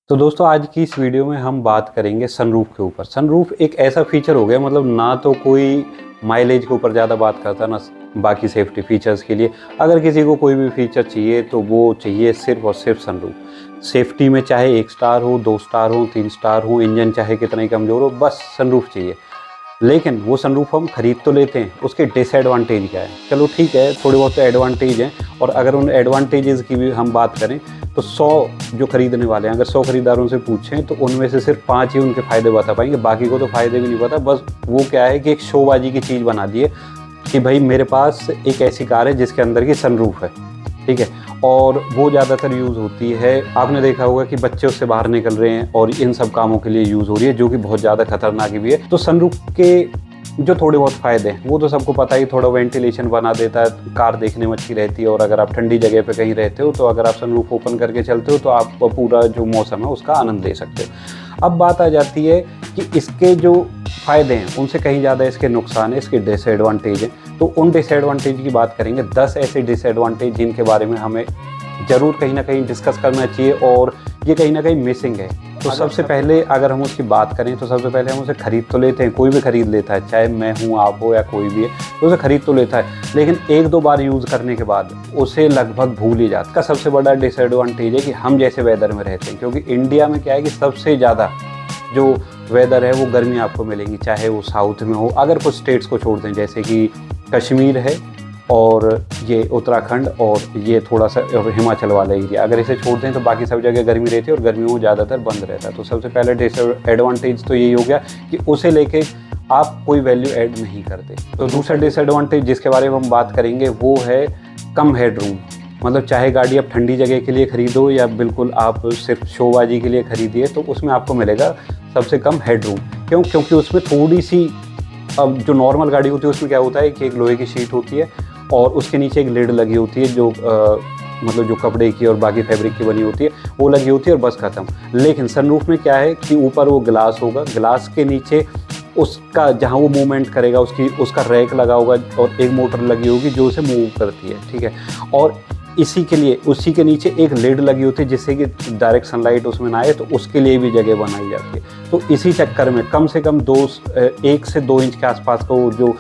तो दोस्तों आज की इस वीडियो में हम बात करेंगे सनरूफ के ऊपर। सनरूफ एक ऐसा फीचर हो गया, मतलब ना तो कोई माइलेज के ऊपर ज़्यादा बात करता ना बाकी सेफ्टी फीचर्स के लिए। अगर किसी को कोई भी फीचर चाहिए तो वो चाहिए सिर्फ और सिर्फ सनरूफ। सेफ्टी में चाहे 1 स्टार हो, 2 स्टार हो, 3 स्टार हो, इंजन चाहे कितना ही कमज़ोर हो, बस सनरूफ चाहिए। लेकिन वो सनरूफ हम खरीद तो लेते हैं, उसके डिसएडवांटेज क्या है? चलो ठीक है, थोड़े बहुत तो एडवांटेज हैं, और अगर उन एडवांटेजेस की भी हम बात करें तो 100 जो खरीदने वाले हैं, अगर 100 खरीदारों से पूछें तो उनमें से सिर्फ 5 ही उनके फ़ायदे बता पाएंगे, बाकी को तो फ़ायदे भी नहीं पता। बस वो क्या है कि एक शोबाजी की चीज़ बना दी है कि भाई मेरे पास एक ऐसी कार है जिसके अंदर की सनरूफ है, ठीक है। और वो ज़्यादातर यूज़ होती है, आपने देखा होगा कि बच्चे उससे बाहर निकल रहे हैं और इन सब कामों के लिए यूज़ हो रही है, जो कि बहुत ज़्यादा खतरनाक भी है। तो सनरूफ के जो थोड़े बहुत फ़ायदे हैं वो तो सबको पता ही, थोड़ा वेंटिलेशन बना देता है, कार देखने में अच्छी रहती है, और अगर आप ठंडी जगह पे कहीं रहते हो तो अगर आप सनरूफ ओपन करके चलते हो तो आप पूरा जो मौसम है उसका आनंद ले सकते हो। अब बात आ जाती है कि इसके जो फ़ायदे हैं उनसे कहीं ज़्यादा इसके नुकसान है, इसके डिसएडवांटेज हैं। तो उन डिसएडवांटेज की बात करेंगे, 10 ऐसे डिसएडवांटेज जिनके बारे में हमें ज़रूर कहीं ना कहीं डिस्कस करना चाहिए और ये कहीं ना कहीं मिसिंग है। तो सबसे पहले अगर हम उसकी बात करें तो सबसे पहले हम उसे ख़रीद तो लेते हैं, कोई भी ख़रीद लेता है, चाहे मैं हूँ, आप हो या कोई भी है, तो उसे ख़रीद तो लेता है, लेकिन 1-2 बार यूज़ करने के बाद उसे लगभग भूल ही जाता है। इसका सबसे बड़ा डिसएडवांटेज है कि हम जैसे वेदर में रहते हैं, क्योंकि इंडिया में क्या है कि सबसे ज़्यादा जो वेदर है वो गर्मी आपको मिलेंगी, चाहे वो साउथ में हो। अगर कुछ स्टेट्स को छोड़ दें जैसे कि कश्मीर है और ये उत्तराखंड और ये थोड़ा सा और हिमाचल वाला एरिया, अगर इसे छोड़ दें तो बाकी सब जगह गर्मी रहती है और गर्मियों में ज़्यादातर बंद रहता है। तो सबसे पहले डिसएडवांटेज तो यही हो गया कि उसे लेके आप कोई वैल्यू ऐड नहीं करते। तो दूसरा डिसएडवांटेज जिसके बारे में हम बात करेंगे वो है कम हेडरूम। मतलब चाहे गाड़ी आप ठंडी जगह के लिए ख़रीदो या बिल्कुल आप सिर्फ शोबाजी के लिए ख़रीदिए, तो उसमें आपको मिलेगा सबसे कम हेडरूम। क्योंकि उसमें थोड़ी सी, अब जो नॉर्मल गाड़ी होती है उसमें क्या होता है कि एक लोहे की शीट होती है और उसके नीचे एक लिड लगी होती है जो मतलब जो कपड़े की और बाकी फैब्रिक की बनी होती है, वो लगी होती है और बस ख़त्म। लेकिन सनरूफ में क्या है कि ऊपर वो ग्लास होगा, ग्लास के नीचे उसका जहाँ वो मूवमेंट करेगा उसका रैक लगा होगा और एक मोटर लगी होगी जो उसे मूव करती है, ठीक है। और इसी के लिए उसी के नीचे एक लिड लगी होती है जिससे कि डायरेक्ट सनलाइट उसमें ना आए, तो उसके लिए भी जगह बनाई जाती है। तो इसी चक्कर में कम से कम 1 से 2 इंच के आसपास का वो जो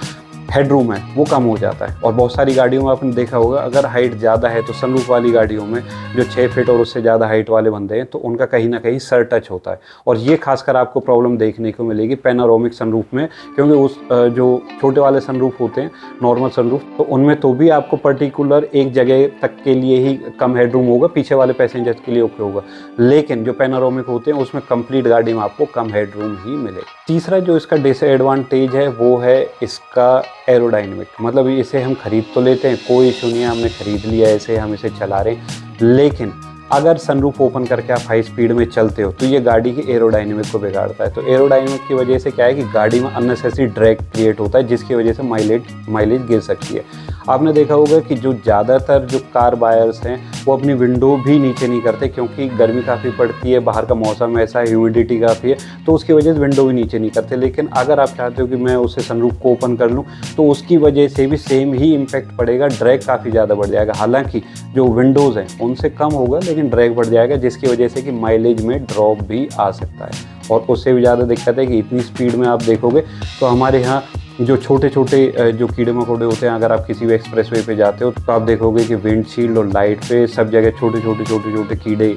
हेडरूम है वो कम हो जाता है। और बहुत सारी गाड़ियों में आपने देखा होगा, अगर हाइट ज़्यादा है तो सनरूफ वाली गाड़ियों में जो 6 फीट और उससे ज़्यादा हाइट वाले बंदे हैं तो उनका कहीं ना कहीं सर टच होता है। और ये खासकर आपको प्रॉब्लम देखने को मिलेगी पैनोरामिक सनरूफ में, क्योंकि उस जो छोटे वाले सनरूफ होते हैं नॉर्मल सनरूफ, तो उनमें तो भी आपको पर्टिकुलर एक जगह तक के लिए ही कम हेडरूम होगा, पीछे वाले पैसेंजर्स के लिए ओके होगा। लेकिन जो पैनोरामिक होते हैं उसमें कंप्लीट गाड़ी में आपको कम हेडरूम ही मिलेगा। तीसरा जो इसका डिसएडवांटेज है वो है इसका एरोडाइनमिक। मतलब इसे हम खरीद तो लेते हैं, कोई इशू नहीं है, हमने खरीद लिया ऐसे, हम इसे चला रहे हैं, लेकिन अगर सनरूफ ओपन करके आप हाई स्पीड में चलते हो तो ये गाड़ी की एरोडाइनमिक को बिगाड़ता है। तो एरोडाइनमिक की वजह से क्या है कि गाड़ी में अननेसेसरी ड्रैग क्रिएट होता है, जिसकी वजह से माइलेज गिर सकती है। आपने देखा होगा कि जो ज़्यादातर जो कार बायर्स हैं वो अपनी विंडो भी नीचे नहीं करते, क्योंकि गर्मी काफ़ी पड़ती है, बाहर का मौसम ऐसा है, ह्यूमिडिटी काफ़ी है, तो उसकी वजह से विंडो भी नीचे नहीं करते। लेकिन अगर आप चाहते हो कि मैं उसे सनरूफ को ओपन कर लूँ तो उसकी वजह से भी सेम ही इम्पैक्ट पड़ेगा, ड्रैग काफ़ी ज़्यादा बढ़ जाएगा। हालांकि जो विंडोज़ हैं उनसे कम होगा लेकिन ड्रैग बढ़ जाएगा, जिसकी वजह से कि माइलेज में ड्रॉप भी आ सकता है। और उससे भी ज़्यादा दिक्कत है कि इतनी स्पीड में आप देखोगे तो हमारे यहाँ जो छोटे छोटे जो कीड़े मकोड़े होते हैं, अगर आप किसी भी एक्सप्रेसवे पे जाते हो तो आप देखोगे कि विंडशील्ड और लाइट पे सब जगह छोटे छोटे कीड़े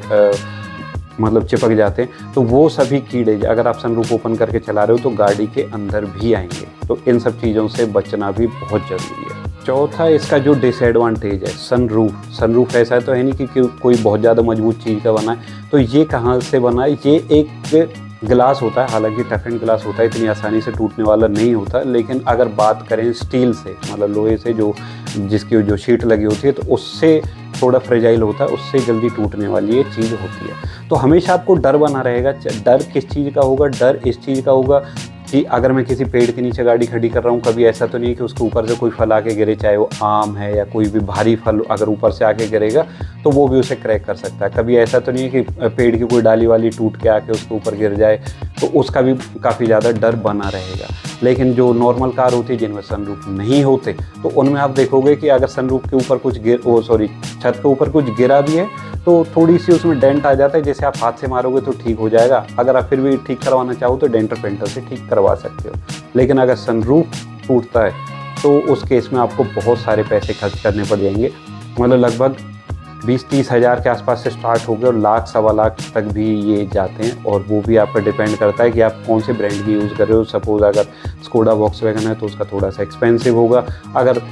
मतलब चिपक जाते हैं। तो वो सभी कीड़े अगर आप सनरूफ ओपन करके चला रहे हो तो गाड़ी के अंदर भी आएंगे, तो इन सब चीज़ों से बचना भी बहुत ज़रूरी है। चौथा इसका जो डिसएडवांटेज है, सनरूफ ऐसा तो है नहीं कि कोई बहुत ज़्यादा मजबूत चीज़ का बना है। तो ये कहाँ से बना है? ये एक ग्लास होता है, हालांकि टफ एंड ग्लास होता है, इतनी आसानी से टूटने वाला नहीं होता। लेकिन अगर बात करें स्टील से, मतलब लोहे से, जिसकी जो शीट लगी होती है, तो उससे थोड़ा फ्रेजाइल होता है, उससे जल्दी टूटने वाली ये चीज़ होती है। तो हमेशा आपको डर बना रहेगा। डर किस चीज़ का होगा? डर इस चीज़ का होगा कि अगर मैं किसी पेड़ के नीचे गाड़ी खड़ी कर रहा हूँ, कभी ऐसा तो नहीं है कि उसके ऊपर से कोई फल आके गिरे, चाहे वो आम है या कोई भी भारी फल अगर ऊपर से आके गिरेगा तो वो भी उसे क्रैक कर सकता है। कभी ऐसा तो नहीं है कि पेड़ की कोई डाली वाली टूट के आके उसके ऊपर गिर जाए, तो उसका भी काफ़ी ज़्यादा डर बना रहेगा। लेकिन जो नॉर्मल कार होती है जिनमें सनरूफ नहीं होते, तो उनमें आप देखोगे कि अगर सनरूफ के ऊपर कुछ छत के ऊपर कुछ गिरा भी है तो थोड़ी सी उसमें डेंट आ जाता है, जैसे आप हाथ से मारोगे तो ठीक हो जाएगा। अगर आप फिर भी ठीक करवाना चाहो तो डेंटर पेंटर से ठीक करवा सकते हो। लेकिन अगर सनरूफ टूटता है तो उस केस में आपको बहुत सारे पैसे खर्च करने पड़ जाएंगे, मतलब लगभग 20-30 हज़ार के आसपास से स्टार्ट हो गए और लाख सवा लाख तक भी ये जाते हैं। और वो भी आप पर डिपेंड करता है कि आप कौन से ब्रांड की यूज़ कर रहे हो। सपोज़ अगर स्कोडा वॉक्सवैगन है तो उसका थोड़ा सा एक्सपेंसिव होगा। अगर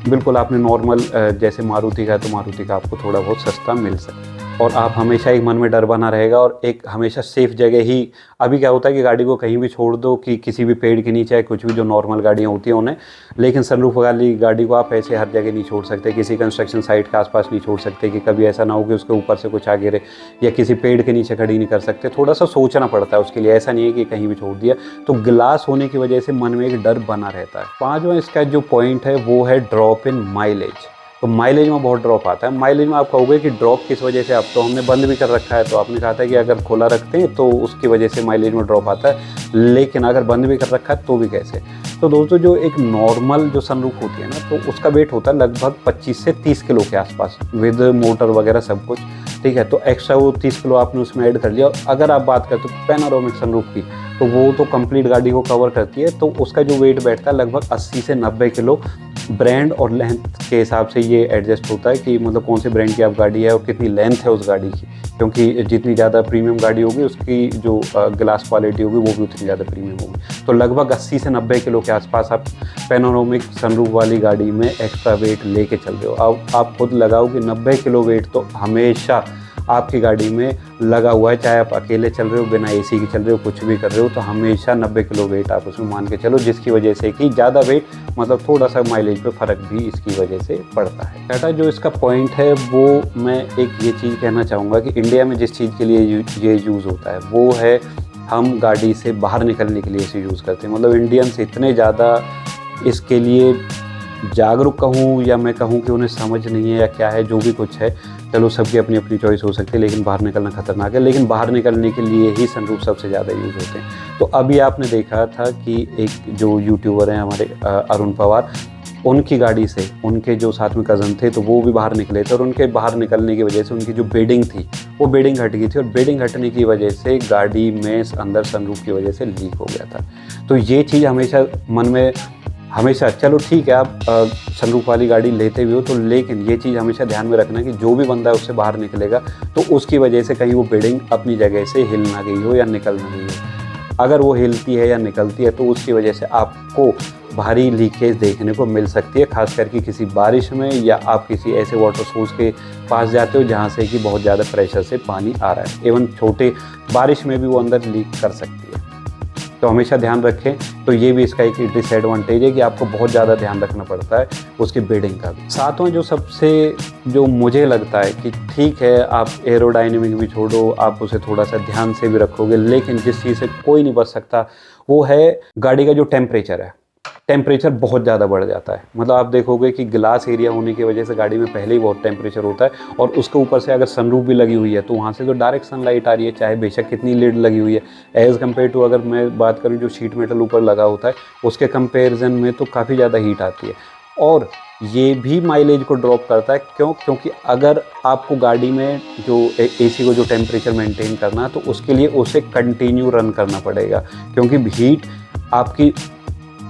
बिल्कुल आपने नॉर्मल जैसे मारुति का है तो मारुति का आपको थोड़ा बहुत सस्ता मिल सकता है। और आप हमेशा एक मन में डर बना रहेगा और एक हमेशा सेफ जगह ही। अभी क्या होता है कि गाड़ी को कहीं भी छोड़ दो, कि किसी भी पेड़ के नीचे, कुछ भी जो नॉर्मल गाड़ियाँ होती हैं उन्हें, लेकिन सनरूफ वाली गाड़ी को आप ऐसे हर जगह नहीं छोड़ सकते, किसी कंस्ट्रक्शन साइट के आसपास नहीं छोड़ सकते कि कभी ऐसा ना हो कि उसके ऊपर से कुछ आ गिरे, या किसी पेड़ के नीचे खड़ी नहीं कर सकते। थोड़ा सा सोचना पड़ता है उसके लिए, ऐसा नहीं है कि कहीं भी छोड़ दिया। तो ग्लास होने की वजह से मन में एक डर बना रहता है। पांचवा इसका जो पॉइंट है वो है ड्रॉप इन माइलेज। तो माइलेज में बहुत ड्रॉप आता है। माइलेज में आप कहोगे कि ड्रॉप किस वजह से, अब तो हमने बंद भी कर रखा है, तो आपने कहा था कि अगर खुला रखते हैं तो उसकी वजह से माइलेज में ड्रॉप आता है, लेकिन अगर बंद भी कर रखा है तो भी कैसे। तो दोस्तों जो एक नॉर्मल जो सनरूफ होती है ना, तो उसका वेट होता है लगभग 25 से 30 किलो के आसपास विद मोटर वगैरह सब कुछ, ठीक है। तो एक्स्ट्रा वो 30 किलो आपने उसमें ऐड कर लिया। और अगर आप बात करते हो पैनोरामिक सनरूफ की, तो वो तो कंप्लीट गाड़ी को कवर करती है, तो उसका जो वेट बैठता है लगभग 80 से 90 किलो। ब्रांड और लेंथ के हिसाब से ये एडजस्ट होता है कि मतलब कौन से ब्रांड की आप गाड़ी है और कितनी लेंथ है उस गाड़ी की, क्योंकि जितनी ज़्यादा प्रीमियम गाड़ी होगी उसकी जो ग्लास क्वालिटी होगी वो भी उतनी ज़्यादा प्रीमियम होगी। तो लगभग 80 से 90 किलो के आसपास आप पैनोरामिक सनरूफ वाली गाड़ी में एक्स्ट्रा वेट लेके चल रहे हो। अब आप खुद लगाओ कि 90 किलो वेट तो हमेशा आपकी गाड़ी में लगा हुआ है, चाहे आप अकेले चल रहे हो, बिना एसी के चल रहे हो, कुछ भी कर रहे हो, तो हमेशा 90 किलो वेट आप उसमें मान के चलो, जिसकी वजह से कि ज़्यादा वेट मतलब थोड़ा सा माइलेज पे फ़र्क भी इसकी वजह से पड़ता है। छठा जो इसका पॉइंट है वो मैं एक ये चीज़ कहना चाहूँगा कि इंडिया में जिस चीज़ के लिए ये यूज़ होता है वो है, हम गाड़ी से बाहर निकलने के लिए इसे यूज़ करते हैं। मतलब इंडियंस इतने ज़्यादा इसके लिए जागरूक कहूँ या मैं कहूँ कि उन्हें समझ नहीं है या क्या है, जो भी कुछ है, चलो सबकी अपनी अपनी चॉइस हो सकती है, लेकिन बाहर निकलना खतरनाक है। लेकिन बाहर निकलने के लिए ही सनरूफ सबसे ज़्यादा यूज़ होते हैं। तो अभी आपने देखा था कि एक जो यूट्यूबर हैं हमारे अरुण पवार, उनकी गाड़ी से उनके जो साथ में कज़न थे तो वो भी बाहर निकले थे, और उनके बाहर निकलने की वजह से उनकी जो बेडिंग थी वो बेडिंग हट गई थी, और बेडिंग हटने की वजह से गाड़ी में अंदर सनरूफ की वजह से लीक हो गया था। तो ये चीज़ हमेशा मन में, हमेशा, चलो ठीक है आप सनरूफ वाली गाड़ी लेते भी हो तो, लेकिन ये चीज़ हमेशा ध्यान में रखना कि जो भी बंदा उससे बाहर निकलेगा तो उसकी वजह से कहीं वो बेडिंग अपनी जगह से हिल ना गई हो या निकल ना गई हो। अगर वो हिलती है या निकलती है तो उसकी वजह से आपको भारी लीकेज देखने को मिल सकती है, खास करके किसी बारिश में, या आप किसी ऐसे वाटर सोर्स के पास जाते हो जहाँ से कि बहुत ज़्यादा प्रेशर से पानी आ रहा है। एवं छोटे बारिश में भी वो अंदर लीक कर सकती है, तो हमेशा ध्यान रखें। तो ये भी इसका एक डिसएडवांटेज है कि आपको बहुत ज़्यादा ध्यान रखना पड़ता है उसके बेडिंग का भी। सातवां जो सबसे जो मुझे लगता है कि ठीक है आप एरोडायनेमिक भी छोड़ो, आप उसे थोड़ा सा ध्यान से भी रखोगे, लेकिन जिस चीज़ से कोई नहीं बच सकता वो है गाड़ी का जो टेम्परेचर है। टेम्परेचर बहुत ज़्यादा बढ़ जाता है। मतलब आप देखोगे कि ग्लास एरिया होने की वजह से गाड़ी में पहले ही बहुत टेम्परेचर होता है, और उसके ऊपर से अगर सनरूफ भी लगी हुई है तो वहाँ से जो डायरेक्ट सनलाइट आ रही है, चाहे बेशक कितनी लिड लगी हुई है, एज़ कम्पेयर टू अगर मैं बात करूँ जो शीट मेटल ऊपर लगा होता है उसके कंपेरिजन में तो काफ़ी ज़्यादा हीट आती है। और ये भी माइलेज को ड्रॉप करता है। क्योंकि अगर आपको गाड़ी में जो एसी को जो टेम्परेचर मेंटेन करना है तो उसके लिए उसे कंटिन्यू रन करना पड़ेगा, क्योंकि हीट आपकी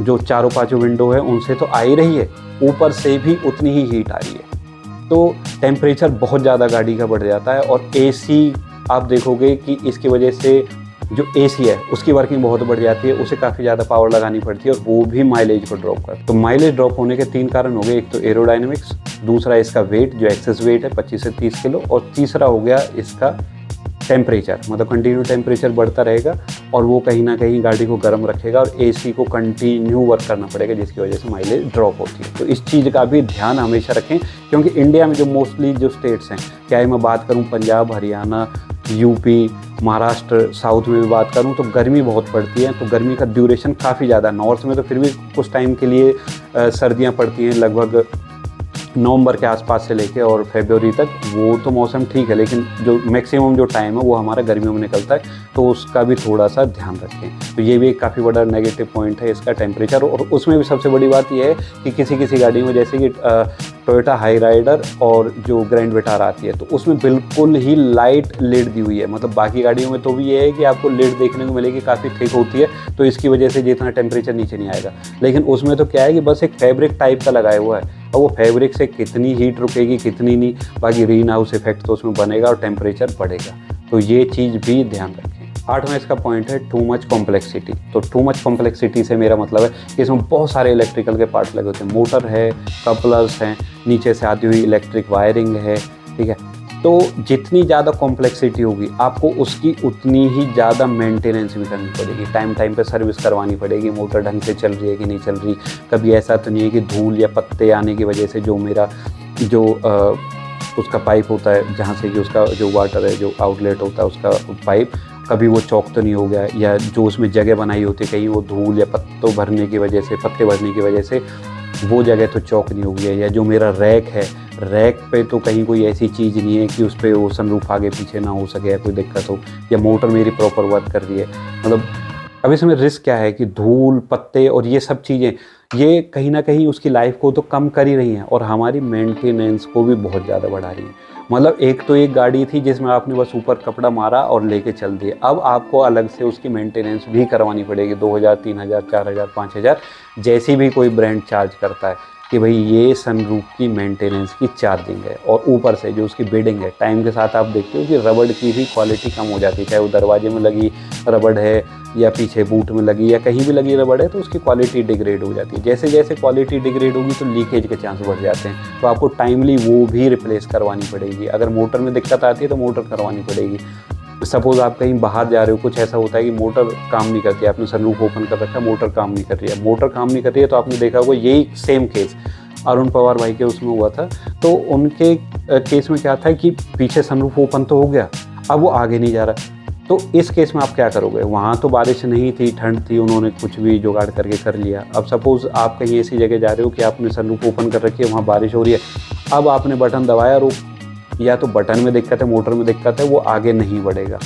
जो चारों पांचों विंडो है उनसे तो आ ही रही है, ऊपर से भी उतनी ही हीट आ रही है। तो टेम्परेचर बहुत ज़्यादा गाड़ी का बढ़ जाता है। और एसी आप देखोगे कि इसकी वजह से जो एसी है उसकी वर्किंग बहुत बढ़ जाती है, उसे काफ़ी ज़्यादा पावर लगानी पड़ती है, और वो भी माइलेज को ड्रॉप करता है। तो माइलेज ड्रॉप होने के 3 कारण हो गए, एक तो एरोडायनेमिक्स, दूसरा इसका वेट जो एक्सेस वेट है 25 से 30 किलो, और तीसरा हो गया इसका टेम्परेचर। मतलब कंटिन्यू टेम्परेचर बढ़ता रहेगा और वो कहीं ना कहीं गाड़ी को गर्म रखेगा, और एसी को कंटिन्यू वर्क करना पड़ेगा, जिसकी वजह से माइलेज ड्रॉप होती है। तो इस चीज़ का भी ध्यान हमेशा रखें, क्योंकि इंडिया में जो मोस्टली जो स्टेट्स हैं, चाहे मैं बात करूं पंजाब, हरियाणा, यूपी, महाराष्ट्र, साउथ में भी बात करूं, तो गर्मी बहुत पड़ती है। तो गर्मी का ड्यूरेशन काफ़ी ज़्यादा, नॉर्थ में तो फिर भी कुछ टाइम के लिए सर्दियाँ पड़ती हैं, लगभग नवंबर के आसपास से लेके और फरवरी तक, वो तो मौसम ठीक है, लेकिन जो मैक्सिमम जो टाइम है वो हमारा गर्मियों में निकलता है, तो उसका भी थोड़ा सा ध्यान रखें। तो ये भी एक काफ़ी बड़ा नेगेटिव पॉइंट है इसका, टेम्परेचर। और उसमें भी सबसे बड़ी बात यह है कि किसी किसी गाड़ी में जैसे कि टोयोटा हाई राइडर और जो ग्रैंड विटारा आती है, तो उसमें बिल्कुल ही लाइट लिड दी हुई है। मतलब बाकी गाड़ियों में तो भी ये है कि आपको लिड देखने को मिलेगी, काफ़ी थिक होती है, तो इसकी वजह से जितना टेम्परेचर नीचे नहीं आएगा। लेकिन उसमें तो क्या है कि बस एक फैब्रिक टाइप का लगाया हुआ है, और वो फैब्रिक से कितनी हीट रुकेगी कितनी नहीं, बाकी ग्रीन हाउस इफेक्ट तो उसमें बनेगा और टेम्परेचर बढ़ेगा। तो ये चीज़ भी ध्यान रखें। 8वां इसका पॉइंट है टू मच कॉम्प्लेक्सिटी। तो टू मच कॉम्प्लेक्सिटी से मेरा मतलब है कि इसमें बहुत सारे इलेक्ट्रिकल के पार्ट्स लगे होते हैं, मोटर है, कपलर्स हैं, नीचे से आती हुई इलेक्ट्रिक वायरिंग है, ठीक है। तो जितनी ज़्यादा कॉम्प्लेक्सिटी होगी आपको उसकी उतनी ही ज़्यादा मेंटेनेंस भी करनी पड़ेगी, टाइम टाइम पे सर्विस करवानी पड़ेगी, मोटर ढंग से चल रही है कि नहीं चल रही। कभी ऐसा तो नहीं है कि धूल या पत्ते आने की वजह से जो मेरा जो उसका पाइप होता है, जहाँ से कि उसका जो वाटर है, जो आउटलेट होता है उसका पाइप, कभी वो चौक तो नहीं हो गया, या जो उसमें जगह बनाई होती है कहीं वो धूल या पत्ते भरने की वजह से वो जगह तो चौक नहीं हो गया, या जो मेरा रैक है, रैक पे तो कहीं कोई ऐसी चीज़ नहीं है कि उस पर वो सनरूफ आगे पीछे ना हो सके या कोई दिक्कत हो, या मोटर मेरी प्रॉपर वर्क कर रही है। मतलब अब इसमें रिस्क क्या है कि धूल पत्ते और ये सब चीज़ें ये कहीं ना कहीं उसकी लाइफ को तो कम कर ही रही हैं और हमारी मेंटेनेंस को भी बहुत ज़्यादा बढ़ा रही हैं। मतलब एक तो एक गाड़ी थी जिसमें आपने बस ऊपर कपड़ा मारा और लेके चल दिए, अब आपको अलग से उसकी मेंटेनेंस भी करवानी पड़ेगी, 2000, 3000, 4000, 5000 जैसी भी कोई ब्रांड चार्ज करता है कि भाई ये सनरूफ की मेंटेनेंस की चार्जिंग है। और ऊपर से जो उसकी बिडिंग है, टाइम के साथ आप देखते हो कि रबड़ की भी क्वालिटी कम हो जाती है, चाहे वो दरवाजे में लगी रबड़ है या पीछे बूट में लगी या कहीं भी लगी रबड़ है, तो उसकी क्वालिटी डिग्रेड हो जाती है। जैसे जैसे क्वालिटी डिग्रेड होगी तो लीकेज के चांस बढ़ जाते हैं, तो आपको टाइमली वो भी रिप्लेस करवानी पड़ेगी। अगर मोटर में दिक्कत आती है तो मोटर करवानी पड़ेगी। सपोज़ आप कहीं बाहर जा रहे हो, कुछ ऐसा होता है कि मोटर काम नहीं करती है, आपने सनरूफ ओपन कर रखा है, मोटर काम नहीं कर रही है, मोटर काम नहीं कर रही है, तो आपने देखा होगा यही सेम केस अरुण पवार भाई के उसमें हुआ था। तो उनके केस में क्या था कि पीछे सनरूफ ओपन तो हो गया, अब वो आगे नहीं जा रहा। तो इस केस में आप क्या करोगे? वहाँ तो बारिश नहीं थी, ठंड थी, उन्होंने कुछ भी जुगाड़ करके कर लिया। अब सपोज़ आप कहीं ऐसी जगह जा रहे हो कि आपने सनरूफ ओपन कर रखी है, वहाँ बारिश हो रही है, अब आपने बटन दबाया और या तो बटन में दिक्कत है, मोटर में दिक्कत है, वो आगे नहीं बढ़ेगा,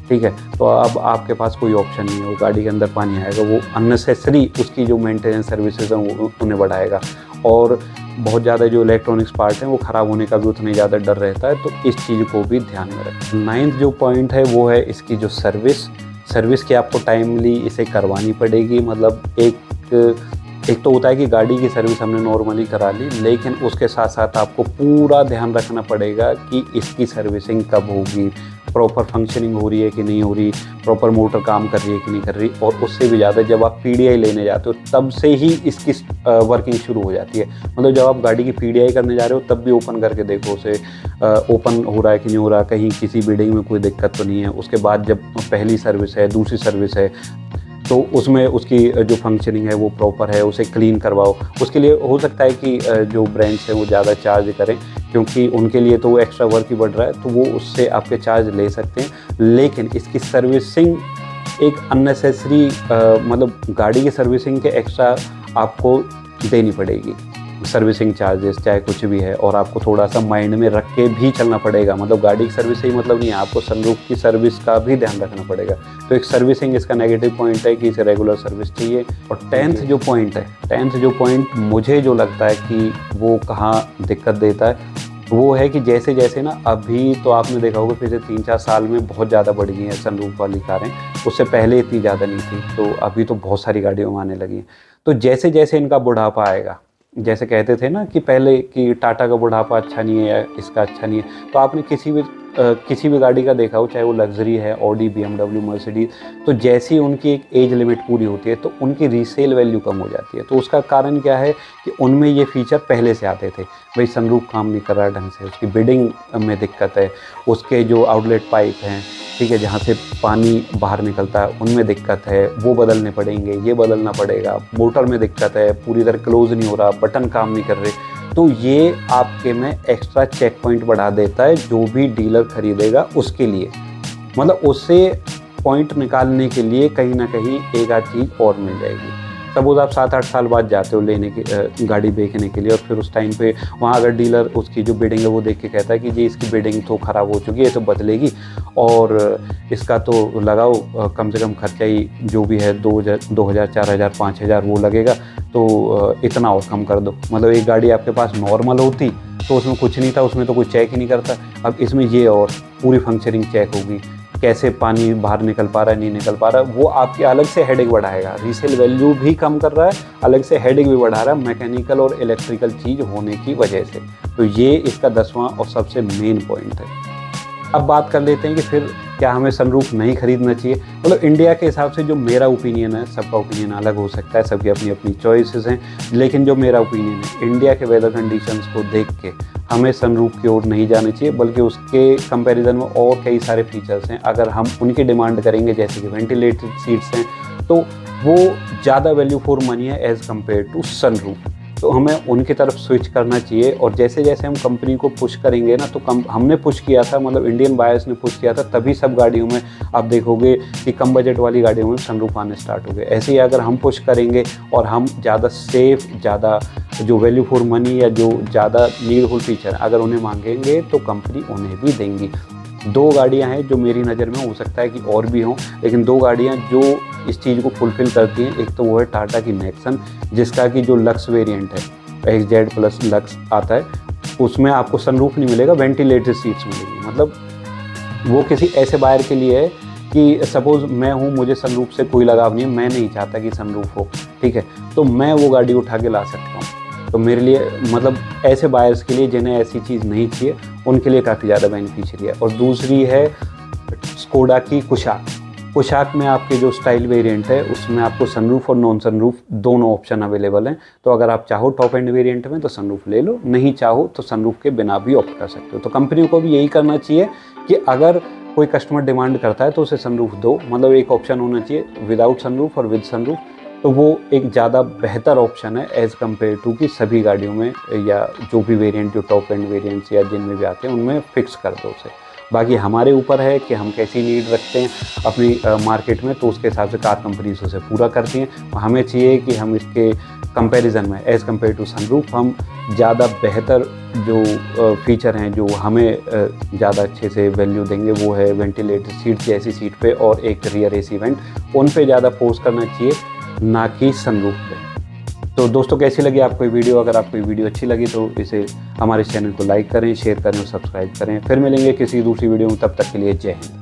ठीक है। तो अब आपके पास कोई ऑप्शन नहीं है, वो गाड़ी के अंदर पानी आएगा, वो अननेसेसरी उसकी जो मेंटेनेंस सर्विसेज हैं वो उन्हें बढ़ाएगा। और बहुत ज़्यादा जो इलेक्ट्रॉनिक्स पार्ट हैं वो ख़राब होने का भी उतना ही ज़्यादा डर रहता है, तो इस चीज़ को भी ध्यान में रखें। 9वां जो पॉइंट है वो है इसकी जो सर्विस की आपको टाइमली इसे करवानी पड़ेगी। मतलब एक तो होता है कि गाड़ी की सर्विस हमने नॉर्मली करा ली, लेकिन उसके साथ साथ आपको पूरा ध्यान रखना पड़ेगा कि इसकी सर्विसिंग कब होगी, प्रॉपर फंक्शनिंग हो रही है कि नहीं हो रही, प्रॉपर मोटर काम कर रही है कि नहीं कर रही। और उससे भी ज़्यादा जब आप PDI लेने जाते हो तब से ही इसकी वर्किंग शुरू हो जाती है। मतलब जब आप गाड़ी की PDI करने जा रहे हो तब भी ओपन करके देखो उसे, ओपन हो रहा है कि नहीं हो रहा, कहीं किसी बिल्डिंग में कोई दिक्कत तो नहीं है। उसके बाद जब पहली सर्विस है, दूसरी सर्विस है, तो उसमें उसकी जो फंक्शनिंग है वो प्रॉपर है, उसे क्लीन करवाओ। उसके लिए हो सकता है कि जो ब्रांड्स हैं वो ज़्यादा चार्ज करें, क्योंकि उनके लिए तो वो एक्स्ट्रा वर्क ही बढ़ रहा है, तो वो उससे आपके चार्ज ले सकते हैं। लेकिन इसकी सर्विसिंग एक अननेसेसरी मतलब गाड़ी की सर्विसिंग के एक्स्ट्रा आपको देनी पड़ेगी, सर्विसिंग चार्जेस चाहे कुछ भी है, और आपको थोड़ा सा माइंड में रख के भी चलना पड़ेगा। मतलब गाड़ी की सर्विस से ही मतलब नहीं है, आपको सनरूफ की सर्विस का भी ध्यान रखना पड़ेगा। तो एक सर्विसिंग इसका नेगेटिव पॉइंट है कि इसे रेगुलर सर्विस चाहिए। और 10th जो पॉइंट मुझे जो लगता है कि वो कहाँ दिक्कत देता है, वो है कि जैसे जैसे ना, अभी तो आपने देखा होगा पिछले 3-4 साल में बहुत ज़्यादा बढ़ गई हैं सनरूफ वाली कारें, उससे पहले इतनी ज़्यादा नहीं थी, तो अभी तो बहुत सारी गाड़ियों में आने लगी हैं। तो जैसे जैसे इनका बुढ़ापा आएगा, जैसे कहते थे ना कि पहले कि टाटा का बुढ़ापा अच्छा नहीं है या इसका अच्छा नहीं है, तो आपने किसी भी गाड़ी का देखा हो, चाहे वो लग्जरी है, ऑडी, BMW, मर्सिडीज, तो जैसी उनकी एक एज लिमिट पूरी होती है तो उनकी रीसेल वैल्यू कम हो जाती है। तो उसका कारण क्या है कि उनमें ये फीचर पहले से आते थे, भाई सनरूफ काम नहीं कर रहा ढंग से, उसकी बिडिंग में दिक्कत है, उसके जो आउटलेट पाइप हैं, ठीक है, जहाँ से पानी बाहर निकलता है उनमें दिक्कत है, वो बदलने पड़ेंगे, ये बदलना पड़ेगा, मोटर में दिक्कत है, पूरी तरह क्लोज नहीं हो रहा, बटन काम नहीं कर रहे। तो ये आपके में एक्स्ट्रा चेक पॉइंट बढ़ा देता है जो भी डीलर खरीदेगा उसके लिए। मतलब उससे पॉइंट निकालने के लिए कहीं ना कहीं एक आध चीज़ और मिल जाएगी। सपोज आप 7-8 साल बाद जाते हो लेने की गाड़ी देखने के लिए, और फिर उस टाइम पे वहाँ अगर डीलर उसकी जो बिडिंग है वो देख के कहता है कि जी इसकी बिडिंग तो ख़राब हो चुकी है, तो बदलेगी, और इसका तो लगाओ कम से कम खर्चा ही जो भी है 2000 4000 5000 वो लगेगा, तो इतना और कम कर दो। मतलब एक गाड़ी आपके पास नॉर्मल होती तो उसमें कुछ नहीं था, उसमें तो कोई चेक ही नहीं करता। अब इसमें ये और पूरी फंक्शनिंग चेक होगी, कैसे पानी बाहर निकल पा रहा है नहीं निकल पा रहा है, वो आपकी अलग से हेडेक बढ़ाएगा। रीसेल वैल्यू भी कम कर रहा है, अलग से हेडेक भी बढ़ा रहा है मैकेनिकल और इलेक्ट्रिकल चीज़ होने की वजह से। तो ये इसका 10वां और सबसे मेन पॉइंट है। अब बात कर लेते हैं कि फिर क्या हमें सनरूफ नहीं खरीदना चाहिए। मतलब इंडिया के हिसाब से जो मेरा ओपिनियन है, सबका ओपिनियन अलग हो सकता है, सबकी अपनी अपनी चॉइसेस हैं, लेकिन जो मेरा ओपिनियन है, इंडिया के वेदर कंडीशंस को देख के हमें सनरूफ की ओर नहीं जाना चाहिए, बल्कि उसके कंपैरिजन में और कई सारे फीचर्स हैं। अगर हम उनकी डिमांड करेंगे, जैसे कि वेंटिलेटेड सीट्स हैं, तो वो ज़्यादा वैल्यू फॉर मनी है एज़ कम्पेयर टू सनरूफ। तो हमें उनकी तरफ स्विच करना चाहिए। और जैसे जैसे हम कंपनी को पुश करेंगे ना, तो हमने पुश किया था, मतलब इंडियन बायर्स ने पुश किया था, तभी सब गाड़ियों में आप देखोगे कि कम बजट वाली गाड़ियों में सनरूफ आने स्टार्ट हो गए। ऐसे ही अगर हम पुश करेंगे और हम ज़्यादा सेफ, ज़्यादा जो वैल्यू फॉर मनी या जो ज़्यादा नीडफुल फीचर अगर उन्हें मांगेंगे तो कंपनी उन्हें भी देंगी। 2 गाड़ियां हैं जो मेरी नज़र में, हो सकता है कि और भी हों, लेकिन 2 गाड़ियां जो इस चीज़ को फुलफ़िल करती हैं। एक तो वो है टाटा की नेक्सन, जिसका कि जो लक्स वेरिएंट है, XZ प्लस लक्स आता है, उसमें आपको सनरूफ नहीं मिलेगा, वेंटिलेटेड सीट्स मिलेगी। मतलब वो किसी ऐसे बायर के लिए है कि सपोज़ मैं हूँ, मुझे सनरूफ से कोई लगाव नहीं है, मैं नहीं चाहता कि सनरूफ हो, ठीक है, तो मैं वो गाड़ी उठा के ला सकता हूँ। तो मेरे लिए, मतलब ऐसे बायर्स के लिए जिन्हें ऐसी चीज़ नहीं चाहिए, उनके लिए काफ़ी ज़्यादा बेनिफिशियरी है। और दूसरी है स्कोडा की कुशाक। कुशाक में आपके जो स्टाइल वेरिएंट है, उसमें आपको सनरूफ और नॉन सनरूफ दोनों ऑप्शन अवेलेबल हैं। तो अगर आप चाहो टॉप एंड वेरिएंट में तो सनरूफ ले लो, नहीं चाहो तो सनरूफ के बिना भी ऑप्ट कर सकते हो। तो कंपनी को भी यही करना चाहिए कि अगर कोई कस्टमर डिमांड करता है तो उसे सनरूफ दो, मतलब एक ऑप्शन होना चाहिए विदाउट सनरूफ और विद सनरूफ। तो वो एक ज़्यादा बेहतर ऑप्शन है एज़ कम्पेयर टू कि सभी गाड़ियों में, या जो भी वेरिएंट जो टॉप एंड वेरिएंट्स या जिनमें भी आते हैं उनमें फ़िक्स कर दो उसे। बाकी हमारे ऊपर है कि हम कैसी नीड रखते हैं अपनी मार्केट में, तो उसके हिसाब से कार कंपनीज उसे पूरा करती हैं। हमें चाहिए कि हम इसके कंपैरिजन में एज़ कम्पेयर टू सनरूफ हम ज़्यादा बेहतर जो फीचर हैं, जो हमें ज़्यादा अच्छे से वैल्यू देंगे, वो है वेंटिलेटेड सीट जैसी सीट पे और एक रियर AC वेंट, उन पे ज़्यादा फोर्स करना चाहिए, ना कि सनरूफ पे। तो दोस्तों, कैसी लगी आपको ये वीडियो? अगर आपको ये वीडियो अच्छी लगी तो इसे हमारे चैनल को लाइक करें, शेयर करें और सब्सक्राइब करें। फिर मिलेंगे किसी दूसरी वीडियो में, तब तक के लिए जय हिंद।